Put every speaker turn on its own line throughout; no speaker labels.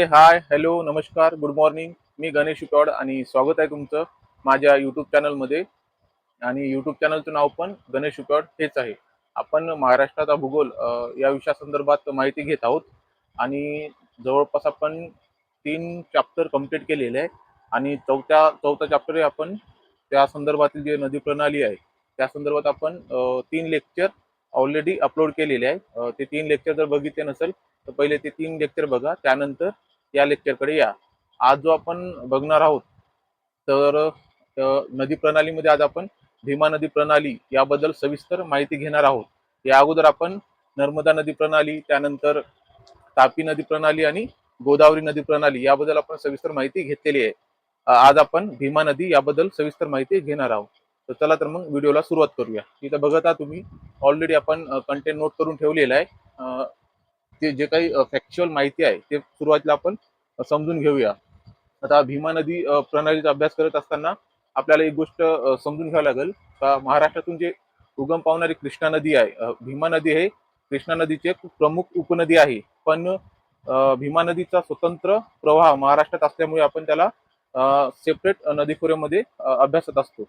हाय, hello, नमस्कार, good morning. मी गणेश उटवाड आणि स्वागत आहे तुमचं माझ्या यूट्यूब चॅनलमध्ये. आणि यूट्यूब चॅनलचं नाव पण गणेश उटवाड हेच आहे. आपण महाराष्ट्राचा भूगोल या विषयासंदर्भात माहिती घेत आहोत. आणि जवळपास आपण 3 चॅप्टर कंप्लीट केलेले आहे. आणि चौथा चॅप्टर आपण त्या संदर्भातील जे नदी प्रणाली आहे त्या संदर्भात आपण 3 लेक्चर ऑलरेडी अपलोड केलेले आहे. ते 3 लेक्चर जर बघितले नसेल तर पहिले ते 3 लेक्चर बघा, त्यानंतर या लेक्चरकडे या. आज जो आपण बघणार आहोत तर नदी प्रणालीमध्ये आज आपण भीमा नदी प्रणाली याबद्दल सविस्तर माहिती घेणार आहोत. या अगोदर आपण नर्मदा नदी प्रणाली, त्यानंतर तापी नदी प्रणाली आणि गोदावरी नदी प्रणाली याबद्दल आपण सविस्तर माहिती घेतलेली आहे. आज आपण भीमा नदी याबद्दल सविस्तर माहिती घेणार आहोत. तर चला तर मग व्हिडिओला सुरुवात करूया. इथं बघत आहात तुम्ही ऑलरेडी आपण कंटेंट नोट करून ठेवलेला आहे. ते जे काही फॅक्च्युअल माहिती आहे ते सुरुवातीला आपण समजून घेऊया. आता भीमा नदी प्रणालीचा अभ्यास करत असताना आपल्याला एक गोष्ट समजून घ्यावी लागेल का महाराष्ट्रातून जे उगम पावणारी कृष्णा नदी आहे, भीमा नदी हे कृष्णा नदीची एक प्रमुख उपनदी आहे. पण भीमा नदीचा स्वतंत्र प्रवाह महाराष्ट्रात असल्यामुळे आपण त्याला सेपरेट नदीखोऱ्यामध्ये अभ्यासत असतो.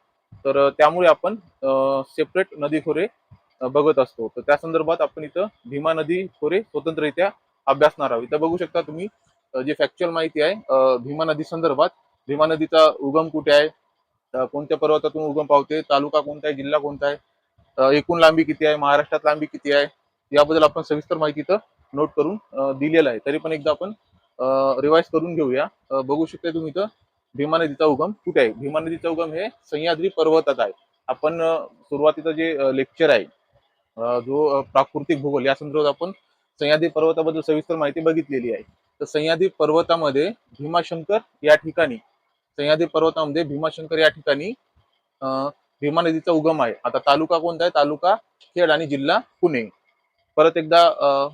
तर त्यामुळे आपण सेपरेट नदीखोरे बघत असतो. तर त्या संदर्भात आपण इथं भीमा नदी खोरे स्वतंत्ररित्या अभ्यासणार आहोत. इथं बघू शकता तुम्ही जे फॅक्च्युअल माहिती आहे भीमा नदी संदर्भात. भीमा नदीचा उगम कुठे आहे, कोणत्या पर्वतातून उगम पावते, तालुका कोणता आहे, जिल्हा कोणता आहे, एकूण लांबी किती आहे, महाराष्ट्रात लांबी किती आहे, याबद्दल आपण सविस्तर माहिती इथं नोट करून दिलेलं आहे. तरी पण एकदा आपण रिवाइज करून घेऊया. बघू शकता तुम्ही इथं भीमा नदीचा उगम कुठे आहे. भीमा नदीचा उगम हे सह्याद्री पर्वतात आहे. आपण सुरुवातीचं जे लेक्चर आहे जो प्राकृतिक भूगोल या संदर्भात आपण सह्याद्री पर्वताबद्दल सविस्तर माहिती बघितलेली आहे. तर सह्याद्री पर्वतामध्ये भीमाशंकर या ठिकाणी सह्याद्री पर्वतामध्ये भीमाशंकर या ठिकाणी भीमा नदीचा उगम आहे. आता तालुका कोणता आहे, तालुका खेड आणि जिल्हा पुणे. परत एकदा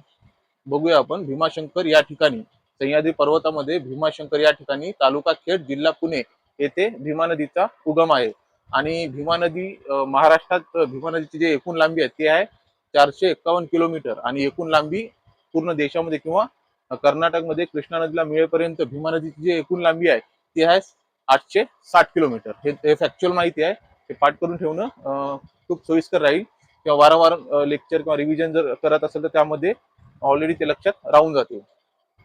बघूया आपण भीमाशंकर या ठिकाणी सह्याद्री पर्वतामध्ये भीमाशंकर या ठिकाणी तालुका खेड जिल्हा पुणे येथे भीमा नदीचा उगम आहे. आणि भीमा नदी महाराष्ट्रात भीमा नदीची जी एकूण लांबी आहे ती आहे 451 किलोमीटर. आणि एकूण लांबी पूर्ण देशामध्ये किंवा कर्नाटकमध्ये कृष्णा नदीला मिळेपर्यंत भीमा नदीची जी एकूण लांबी आहे ती आहे 860 किलोमीटर. हे फॅक्च्युअल माहिती आहे. हे पाठ करून ठेवणं खूप सोयीस्कर राहील. किंवा वारंवार लेक्चर किंवा रिव्हिजन जर करत असेल तर त्यामध्ये ऑलरेडी ते लक्षात राहून जाते.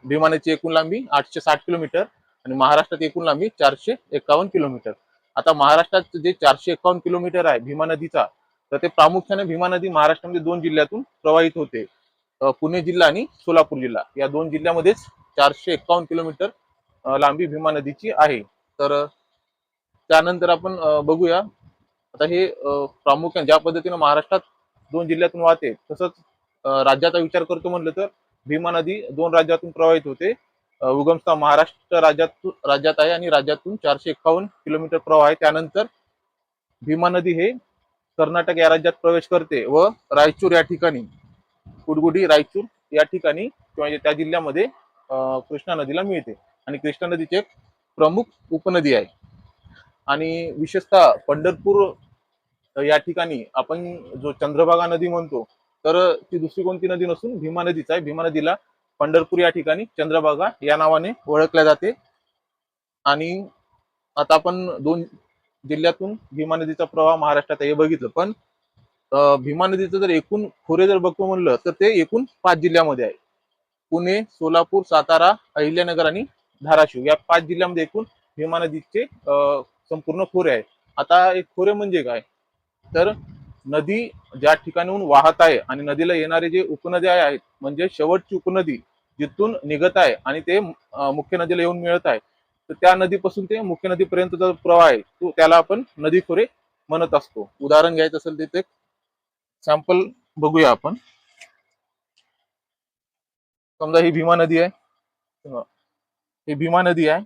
भीमा नदीची एकूण लांबी 860 किलोमीटर आणि महाराष्ट्रात एकूण लांबी 451 किलोमीटर. आता महाराष्ट्रात जे 451 किलोमीटर आहे भीमा नदीचा, तर ते प्रामुख्याने भीमा नदी महाराष्ट्रामध्ये 2 जिल्ह्यातून प्रवाहित होते. पुणे जिल्हा आणि सोलापूर जिल्हा या 2 जिल्ह्यामध्येच 451 किलोमीटर लांबी भीमा नदीची आहे. तर त्यानंतर आपण बघूया. आता हे प्रामुख्याने ज्या पद्धतीने महाराष्ट्रात 2 जिल्ह्यातून वाहते तसंच राज्याचा विचार करतो म्हणलं तर भीमा नदी 2 राज्यातून प्रवाहित होते. उगमस्थान महाराष्ट्र राज्यात आहे आणि राज्यातून 451 किलोमीटर प्रवाह आहे. त्यानंतर भीमा नदी हे कर्नाटक या राज्यात प्रवेश करते व रायचूर या ठिकाणी कुडगुडी रायचूर या ठिकाणी किंवा त्या जिल्ह्यामध्ये कृष्णा नदीला मिळते. आणि कृष्णा नदीची एक प्रमुख उपनदी आहे. आणि विशेषतः पंढरपूर या ठिकाणी आपण जो चंद्रभागा नदी म्हणतो तर ती दुसरी कोणती नदी नसून भीमा नदीच आहे. भीमा नदीला पंढरपूर या ठिकाणी चंद्रभागा या नावाने ओळखल्या जाते. आणि आता आपण 2 जिल्ह्यातून भीमा नदीचा प्रवाह महाराष्ट्रात हे बघितलं. पण भीमा नदीचं जर एकूण खोरे जर बघतो म्हणलं तर ते एकूण 5 जिल्ह्यामध्ये आहे. पुणे, सोलापूर, सातारा, अहिल्यानगर आणि धाराशिव या 5 जिल्ह्यामध्ये एकूण भीमा नदीचे संपूर्ण खोरे आहे. आता एक खोरे म्हणजे काय, तर नदी ज्या ठिकाणाहून वाहत आहे आणि नदीला येणारे जे उपनद्या आहेत म्हणजे शेवटची उपनदी जिथून निघत आहे आणि ते मुख्य नदीला येऊन मिळत आहे, तर त्या नदीपासून ते मुख्य नदीपर्यंत जो प्रवाह आहे तो त्याला आपण नदी खोरे म्हणत असतो. उदाहरण घ्यायचं असेल तर ते सॅम्पल बघूया आपण. समजा ही भीमा नदी आहे, ही भीमा नदी आहे,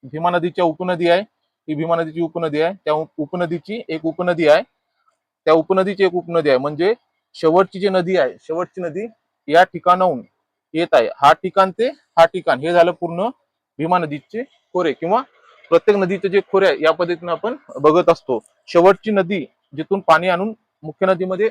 भीमा नदीच्या उपनदी आहे, ही भीमा नदीची उपनदी आहे. त्या उपनदीची एक उपनदी आहे, त्या उपनदीची एक उपनदी आहे म्हणजे शेवटची जी नदी आहे, शेवटची नदी या ठिकाणाहून येत आहे. हा ठिकाण ते हा ठिकाण हे झालं पूर्ण भीमा नदीचे खोरे किंवा प्रत्येक नदीचे जे खोरे आहे या पद्धतीने आपण बघत असतो. शेवटची नदी जिथून पाणी आणून मुख्य नदीमध्ये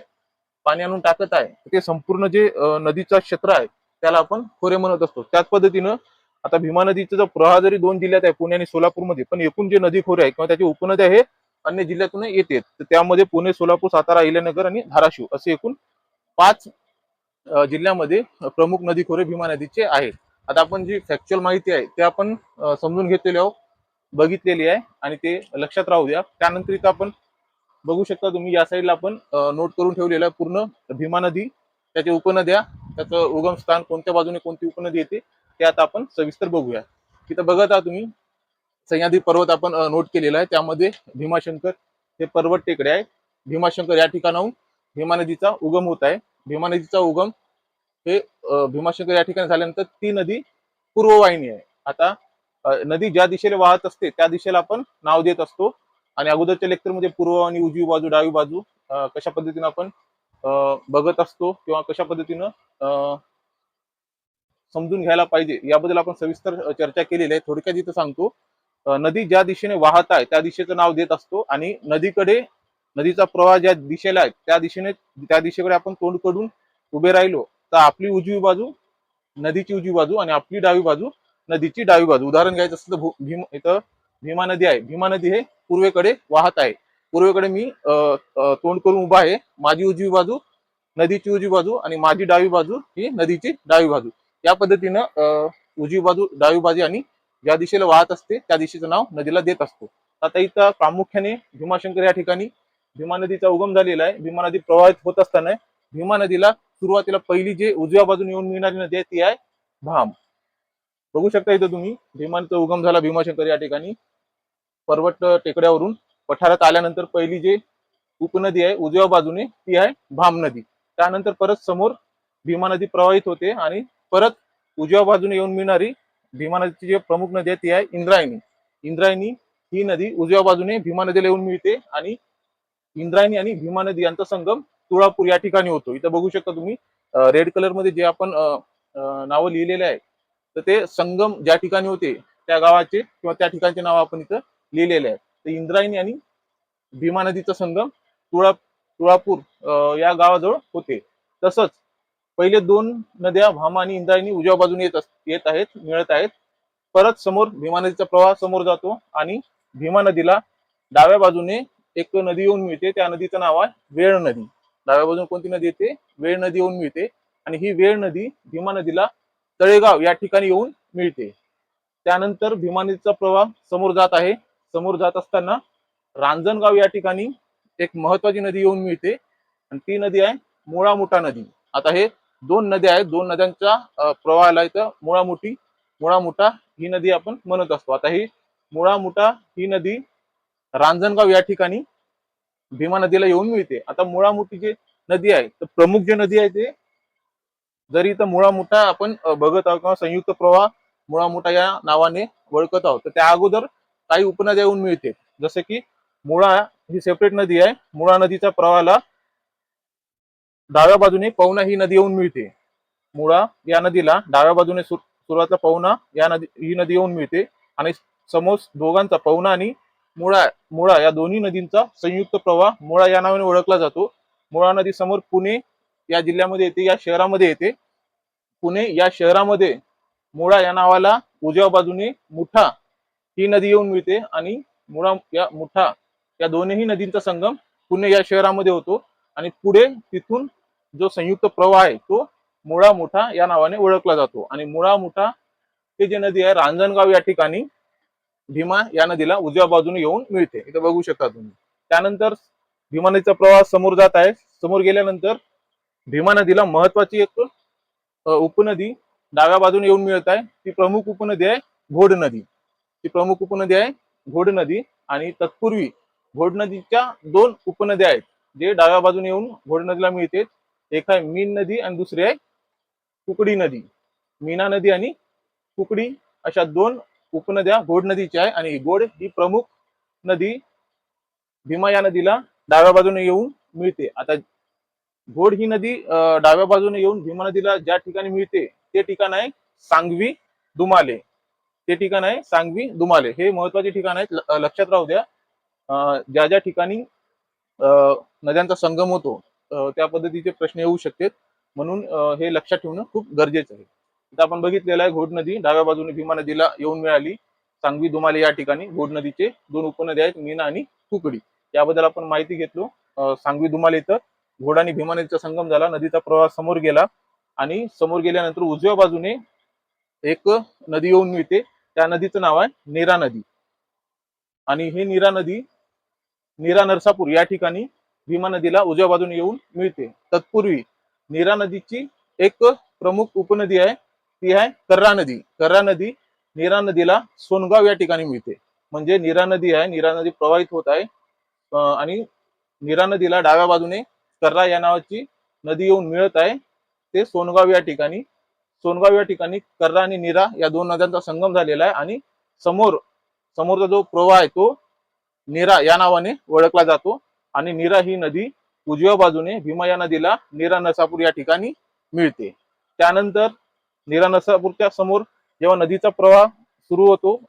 पाणी आणून टाकत आहे ते संपूर्ण जे नदीचं क्षेत्र आहे त्याला आपण खोरे म्हणत असतो. त्याच पद्धतीनं आता भीमा नदीचा जो प्रवाह जरी 2 जिल्ह्यात आहे, पुणे आणि सोलापूरमध्ये, पण एकूण जे नदी खोरे आहे किंवा त्याची उपनद्या हे अन्य जिल्ह्यातून येते. तर त्यामध्ये पुणे, सोलापूर, सातारा, अहिल्यानगर आणि धाराशिव असे एकूण 5 जिल्ह्यामध्ये प्रमुख नदी खोरे भीमा नदीचे आहेत. आता आपण जी फॅक्च्युअल माहिती आहे ते आपण समजून घेतलेली आहोत, बघितलेली आहे आणि ते लक्षात राहू द्या. त्यानंतर इथं आपण बघू शकता तुम्ही या साईडला आपण नोट करून ठेवलेलं आहे पूर्ण भीमा नदी, त्याच्या उपनद्या, त्याचं उगम स्थान, कोणत्या बाजूने कोणती उपनदी येते ते आता आपण सविस्तर बघूया. तिथं बघत आहात तुम्ही सह्याद्री पर्वत आपण नोट केलेला आहे. त्यामध्ये भीमाशंकर हे पर्वत टेकडे आहे. भीमाशंकर या ठिकाणाहून भीमा नदीचा उगम होत आहे. भीमा नदीचा उगम हे भीमाशंकर या ठिकाणी झाल्यानंतर ती नदी पूर्ववाहिनी आहे. आता नदी ज्या दिशेला वाहत असते त्या दिशेला आपण नाव देत असतो. आणि अगोदरच्या लेक्चरमध्ये पूर्व आणि उजवी बाजू, डावी बाजू कशा पद्धतीने आपण बघत असतो किंवा कशा पद्धतीनं समजून घ्यायला पाहिजे याबद्दल आपण सविस्तर चर्चा केलेली आहे. थोडक्यात इथं सांगतो, नदी ज्या दिशेने वाहत आहे त्या दिशेचं नाव देत असतो आणि नदीचा प्रवाह ज्या दिशेला आहे त्या दिशेकडे आपण तोंड करून उभे राहिलो तर आपली उजवी बाजू नदीची उजवी बाजू आणि आपली डावी बाजू नदीची डावी बाजू. उदाहरण घ्यायचं असतं तर इथं भीमा नदी आहे. भीमा नदी हे पूर्वेकडे वाहत आहे. पूर्वेकडे मी तोंड करून उभा आहे. माझी उजवी बाजू नदीची उजवी बाजू आणि माझी डावी बाजू ही नदीची डावी बाजू. या पद्धतीनं उजवी बाजू, डावी बाजू आणि ज्या दिशेला वाहत असते त्या दिशेचं नाव नदीला देत असतो. आता इथं प्रामुख्याने भीमाशंकर या ठिकाणी भीमा नदीचा उगम झालेला आहे. भीमा नदी प्रवाहित होत असताना भीमा नदीला सुरुवातीला पहिली जे उजव्या बाजूने येऊन मिळणारी नदी आहे ती आहे भाम. बघू शकता इथं तुम्ही भीमाचा उगम झाला भीमाशंकर या ठिकाणी पर्वत टेकड्यावरून पठारात आल्यानंतर पहिली जी उपनदी आहे उजव्या बाजूने ती आहे भाम नदी. त्यानंतर परत समोर भीमा नदी प्रवाहित होते आणि परत उजव्या बाजूने येऊन मिळणारी भीमा नदीची जी प्रमुख नदी आहे ती आहे इंद्रायणी. इंद्रायणी ही नदी उजव्या बाजूने भीमा नदीला येऊन मिळते आणि इंद्रायणी आणि भीमा नदी यांचा संगम तुळापूर या ठिकाणी होतो. इथं बघू शकता तुम्ही रेड कलर मध्ये जे आपण नावं लिहिलेले आहे तर ते संगम ज्या ठिकाणी होते त्या गावाचे किंवा त्या ठिकाणचे नाव आपण इथं लिहिलेले आहे. तर इंद्रायणी आणि भीमा नदीचा संगम तुळापूर या गावाजवळ होते. तसंच पहिले 2 नद्या भामा आणि इंद्रायणी उजव्या बाजूने येत आहेत, मिळत आहेत. परत समोर भीमा नदीचा प्रवाह समोर जातो आणि भीमा नदीला डाव्या बाजूने एक नदी येऊन मिळते. त्या नदीचं नाव आहे वेळ नदी. डाव्या बाजूने कोणती नदी येते? वेळ नदी येऊन मिळते आणि ही वेळ नदी भीमा नदीला तळेगाव या ठिकाणी येऊन मिळते. त्यानंतर भीमा नदीचा प्रवाह समोर जात आहे. समोर जात असताना रांजणगाव या ठिकाणी एक महत्वाची नदी येऊन मिळते आणि ती नदी आहे मुळा मुठा नदी. आता हे 2 नद्या आहेत. 2 नद्यांच्या प्रवाहाला इथं मुळा मुठा ही नदी आपण म्हणत असतो. आता ही मुळा मुठा ही नदी रांजणगाव या ठिकाणी भीमा नदीला येऊन मिळते. आता मुळा मुठी जी नदी आहे तर प्रमुख जी नदी आहे ते जरी इथं मुळा मुठा आपण बघत आहोत किंवा संयुक्त प्रवाह मुळा मुठा या नावाने ओळखत आहोत तर त्या अगोदर काही उपनद्या येऊन मिळते. जसे की मुळा ही सेपरेट नदी आहे. मुळा नदीच्या प्रवाहाला डाव्या बाजूने पवना ही नदी येऊन मिळते. मुळा या नदीला डाव्या बाजूने सुरुवातला पवना ही नदी येऊन मिळते आणि समोर दोघांचा पवना आणि मुळा मुळा या दोन्ही नदींचा संयुक्त प्रवाह मुळा या नावाने ओळखला जातो. मुळा नदी समोर पुणे या जिल्ह्यामध्ये येते, या शहरामध्ये येते. पुणे या शहरामध्ये मुळा या नावाला उजव्या बाजूने मुठा ही नदी येऊन मिळते आणि मुठा या दोन्ही नदींचा संगम पुणे या शहरामध्ये होतो आणि पुढे तिथून जो संयुक्त प्रवाह आहे तो मुळा मुठा या नावाने ओळखला जातो. आणि मुळा मुठा हे जे नदी आहे रांजणगाव या ठिकाणी भीमा या नदीला उजव्या बाजूने येऊन मिळते. इथं बघू शकता तुम्ही. त्यानंतर भीमा नदीचा प्रवाह समोर जात आहे. समोर गेल्यानंतर भीमा नदीला महत्वाची एक उपनदी डाव्या बाजूने येऊन मिळत आहे. ती प्रमुख उपनदी आहे घोड नदी. ती प्रमुख उपनदी आहे घोड नदी आणि तत्पूर्वी घोड नदीच्या 2 उपनद्या आहेत जे डाव्या बाजूने येऊन घोड नदीला मिळते. एक आहे मीन नदी आणि दुसरी आहे कुकडी नदी. मीना नदी आणि कुकडी अशा 2 उपनद्या घोड नदीच्या आहे आणि घोड ही प्रमुख नदी भीमा या नदीला डाव्या बाजूने येऊन मिळते. आता घोड ही नदी डाव्या बाजूने येऊन भीमा नदीला ज्या ठिकाणी मिळते ते ठिकाण आहे सांगवी दुमाले. ते ठिकाण आहे सांगवी दुमाले. हे महत्वाचे ठिकाण आहेत, लक्षात राहू द्या. ज्या ज्या ठिकाणी नद्यांचा संगम होतो त्या पद्धतीचे प्रश्न येऊ शकतात, म्हणून हे लक्षात ठेवणं खूप गरजेचं आहे. इथं आपण बघितलेलं आहे घोड नदी डाव्या बाजूने भीमा नदीला येऊन मिळाली. सांगवी दुमाले या ठिकाणी घोड नदीचे दोन उपनद्या आहेत, मीना आणि कुकडी. याबद्दल आपण माहिती घेतलो. सांगवी दुमाले इथं घोड आणि भीमा नदीचा संगम झाला. नदीचा प्रवाह समोर गेला आणि समोर गेल्यानंतर उजव्या बाजूने एक नदी येऊन मिळते. त्या नदीचं नाव आहे नीरा नदी. आणि ही नीरा नदी नीरा नरसापूर या ठिकाणी भीमा नदीला उजव्या बाजूने येऊन मिळते. तत्पूर्वी नीरा नदीची एक प्रमुख उपनदी आहे, ती आहे कर्रा नदी. कर्रा नदी नीरा नदीला सोनगाव या ठिकाणी मिळते. म्हणजे नीरा नदी आहे, नीरा नदी प्रवाहित होत आहे आणि नीरा नदीला डाव्या बाजूने कर्रा या नावाची नदी येऊन मिळत आहे, ते सोनगाव या ठिकाणी. सोनगाव या ठिकाणी कर्रा आणि नीरा या दोन नद्यांचा संगम झालेला आहे आणि समोर समोरचा जो प्रवाह आहे तो नीरा या नावाने ओळखला जातो. आणि नीरा ही नदी उजव्या बाजूने भीमा या नदीला नीरा नरसापूर या ठिकाणी मिळते. त्यानंतर नीरा नरसापूरच्या समोर जेव्हा नदीचा प्रवाह सुरू होतो,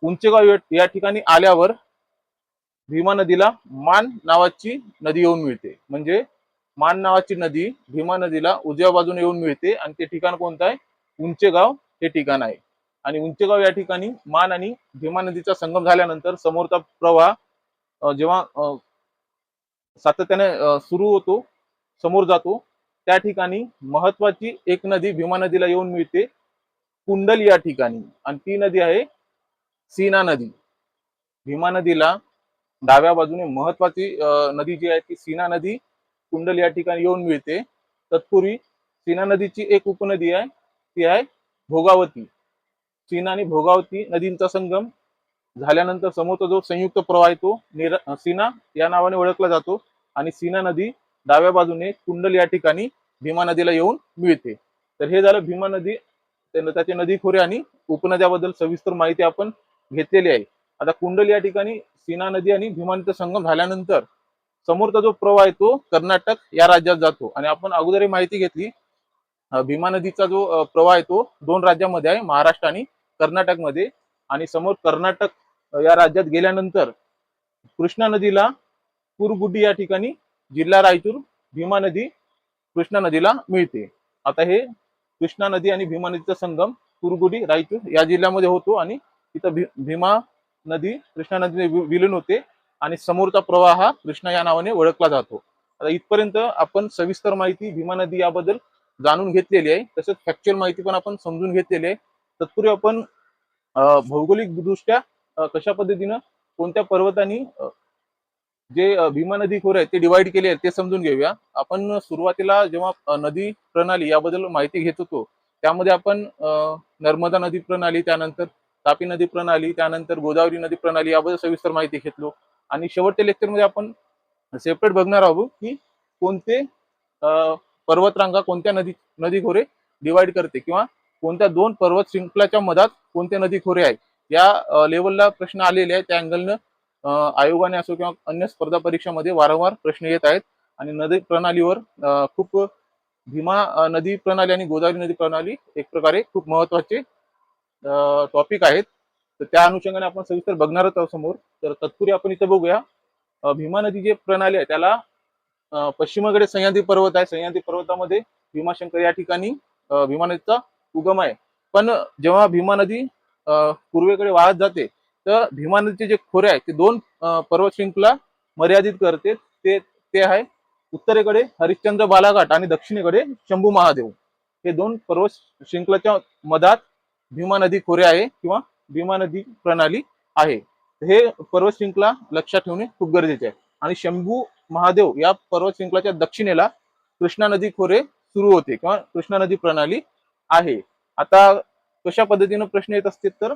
उंचेगाव या ठिकाणी आल्यावर भीमा नदीला मान नावाची नदी येऊन मिळते. म्हणजे मान नावाची नदी भीमा नदीला उजव्या बाजूने येऊन मिळते आणि ते ठिकाण कोणतं आहे? उंचेगाव हे ठिकाण आहे. आणि उंचेगाव या ठिकाणी मान आणि भीमा नदीचा संगम झाल्यानंतर समोरचा प्रवाह जेव्हा सातत्याने सुरू होतो, समोर जातो, त्या ठिकाणी महत्वाची एक नदी भीमा नदीला येऊन मिळते कुंडल या ठिकाणी. आणि ती नदी आहे सीना नदी. भीमा नदीला डाव्या बाजूने महत्वाची नदी जी आहे ती सीना नदी कुंडल या ठिकाणी येऊन मिळते. तत्पूर्वी सीना नदीची एक उपनदी आहे, ती आहे भोगावती. सीना आणि भोगावती नदींचा संगम झाल्यानंतर समोरचा जो संयुक्त प्रवाह आहे तो सीना या नावाने ओळखला जातो. आणि सीना नदी डाव्या बाजूने कुंडल या ठिकाणी भीमा नदीला येऊन मिळते. तर हे झालं भीमा नदी, त्याचे नदी खोरे आणि उपनद्याबद्दल सविस्तर माहिती आपण घेतलेली आहे. आता कुंडल या ठिकाणी सीना नदी आणि भीमा नदीचा संगम झाल्यानंतर समोरचा जो प्रवाह आहे तो कर्नाटक या राज्यात जातो. आणि आपण अगोदर माहिती घेतली, भीमा नदीचा जो प्रवाह आहे तो दोन राज्यामध्ये आहे, महाराष्ट्र आणि कर्नाटकमध्ये. आणि समोर कर्नाटक या राज्यात गेल्यानंतर कृष्णा नदीला कुरगुड्डी या ठिकाणी जिल्हा रायचूर भीमा नदी कृष्णा नदीला मिळते. आता हे कृष्णा नदी आणि भीमा नदीचा संगम कुरगुडी रायचूर या जिल्ह्यामध्ये होतो आणि तिथं भीमा नदी कृष्णा नदीने विलीन होते आणि समोरचा प्रवाह हा कृष्णा या नावाने ओळखला जातो. आता इथपर्यंत आपण सविस्तर माहिती भीमा नदी याबद्दल जाणून घेतलेली आहे, तसंच फॅक्च्युअल माहिती पण आपण समजून घेतलेली आहे. तत्पूर्वी आपण भौगोलिक दृष्ट्या कशा पद्धतीनं कोणत्या पर्वतांनी जे भीमा नदी खोरे आहे ते डिवाइड केले आहे ते समजून घेऊया. आपण सुरुवातीला जेव्हा नदी प्रणाली याबद्दल माहिती घेत होतो, त्यामध्ये आपण नर्मदा नदी प्रणाली, त्यानंतर तापी नदी प्रणाली, त्यानंतर गोदावरी नदी प्रणाली याबद्दल सविस्तर माहिती घेतलो. आणि शेवटच्या लेक्चरमध्ये आपण सेपरेट बघणार आहोत की कोणते पर्वतरांगा कोणत्या नदी खोरे डिवाइड करते, किंवा कोणत्या दोन पर्वत शृंखलाच्या मधात कोणते नदी खोरे आहेत. या लेवलला प्रश्न आलेले आहेत, त्या अँगलनं आयोगाने असो किंवा अन्य स्पर्धा परीक्षामध्ये वारंवार प्रश्न येत आहेत. आणि नदी प्रणालीवर खूप भीमा नदी प्रणाली आणि गोदावरी नदी प्रणाली एक प्रकारे खूप महत्वाचे टॉपिक आहेत. तर त्या अनुषंगाने आपण सविस्तर बघणारच आहोत समोर. तर तत्पूर्वी आपण इथं बघूया, भीमा नदी जी प्रणाली आहे त्याला पश्चिमेकडे सह्याद्री पर्वत आहे. सह्याद्री पर्वतामध्ये भीमाशंकर या ठिकाणी भीमा नदीचा उगम आहे. पण जेव्हा भीमा नदी पूर्वेकडे वाहत जाते, तर भीमा नदीचे जे खोरे आहेत ते दोन पर्वत शृंखला मर्यादित करते. ते ते आहे उत्तरेकडे हरिश्चंद्र बालाघाट आणि दक्षिणेकडे शंभू महादेव. हे दोन पर्वत शृंखलाच्या मधात भीमा नदी खोरे आहे किंवा भीमा नदी प्रणाली आहे. हे पर्वत शृंखला लक्षात ठेवणे खूप गरजेचे आहे. आणि शंभू महादेव या पर्वत शृंखलाच्या दक्षिणेला कृष्णा नदी खोरे सुरू होते किंवा कृष्णा नदी प्रणाली आहे. आता कशा पद्धतीने प्रश्न येत असतील, तर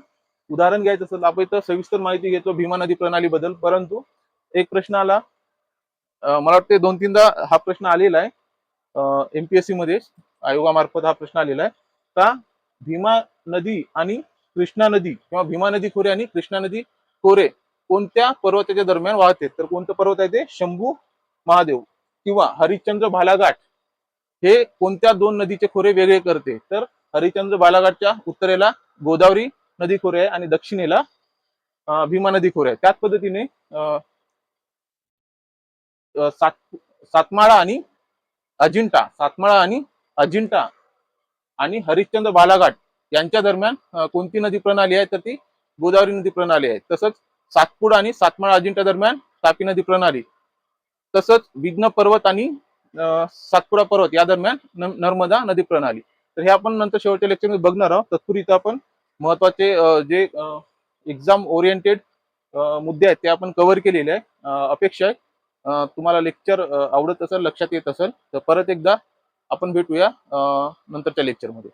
उदाहरण घ्यायचं असेल आपण इथं सविस्तर माहिती घेतो भीमा नदी प्रणाली बद्दल. परंतु एक प्रश्न आला, मला वाटते 2-3दा हा प्रश्न आलेला आहे एमपीएससी मध्ये, आयोगामार्फत हा प्रश्न आलेला आहे का भीमा नदी आणि कृष्णा नदी किंवा भीमा नदी खोरे आणि कृष्णा नदी खोरे कोणत्या पर्वताच्या दरम्यान वाहते. तर कोणतं पर्वत आहे ते शंभू महादेव किंवा हरिश्चंद्र बालाघाट हे कोणत्या दोन नदीचे खोरे वेगळे करते. तर हरिश्चंद्र बालाघाटच्या उत्तरेला गोदावरी नदी खोरे आहे आणि दक्षिणेला भीमा नदी खोरे आहे. त्याच पद्धतीने सातमाळा आणि अजिंठा आणि हरिश्चंद्र बालाघाट यांच्या दरम्यान कोणती नदी प्रणाली आहे, तर ती गोदावरी नदी प्रणाली आहे. तसंच सातपुडा आणि सातमाळ अजिंठा दरम्यान तापी नदी प्रणाली, तसंच विघ्न पर्वत आणि सातपुडा पर्वत या दरम्यान नर्मदा नदी प्रणाली. तर हे आपण नंतर शेवटच्या लेक्चरमध्ये बघणार आहोत. तत्पूर्वी इथं आपण महत्वाचे जे एक्झाम ओरिएंटेड मुद्दे आहेत ते आपण कव्हर केलेले आहे. अपेक्षा आहे तुम्हाला लेक्चर आवडत असेल, लक्षात येत असेल, तर परत एकदा आपण भेटूया नंतरच्या लेक्चरमध्ये.